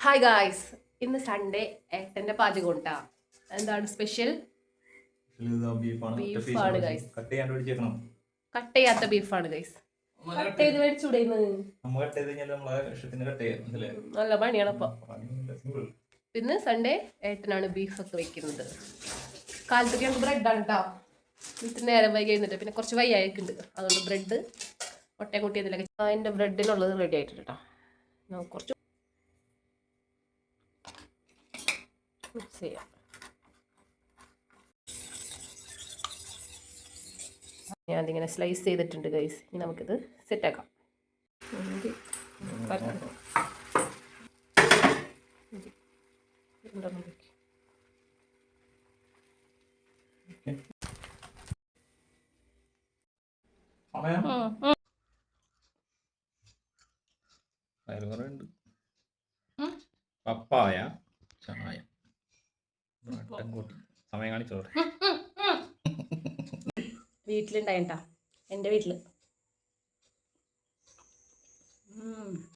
Hi guys, ഇന്ന് Sunday ഏട്ടന്റെ പാചകം ഉണ്ടാ. എന്താണ് സ്പെഷ്യൽ? ബീഫാണ് ഗൈസ്. കട്ട് ചെയ്യാത്ത ബീഫാണ് ഗൈസ്. കട്ട് ചെയ്ത് മേടിച്ചൂടെ? നല്ല പണിയാണ് അപ്പൊ. ഇന്ന് സൺഡേ ഏട്ടനാണ് ബീഫ് ഒക്കെ വെക്കുന്നത്. കാലത്തൊക്കെ ഞങ്ങൾക്ക് ബ്രെഡാണ് കേട്ടോ. വീട്ടിൽ നേരം വൈകി കഴിഞ്ഞിട്ട് പിന്നെ കുറച്ച് വയ്യായിക്കുണ്ട്, അതുകൊണ്ട് ബ്രെഡ് ഒട്ടയം കൂട്ടി അതിലൊക്കെ അതിൻ്റെ ബ്രെഡിനുള്ളത് റെഡി ആയിട്ടുണ്ട് കേട്ടോ. കുറച്ച് മിക്സ് ചെയ്യാം. ഞാൻ അതിങ്ങനെ സ്ലൈസ് ചെയ്തിട്ടുണ്ട് ഗൈസ്. ഇനി നമുക്കിത് സെറ്റാക്കാം. പപ്പായ ചായ സമയം കാണിച്ചോ? വീട്ടിലുണ്ടായിട്ടാ, എൻ്റെ വീട്ടിൽ.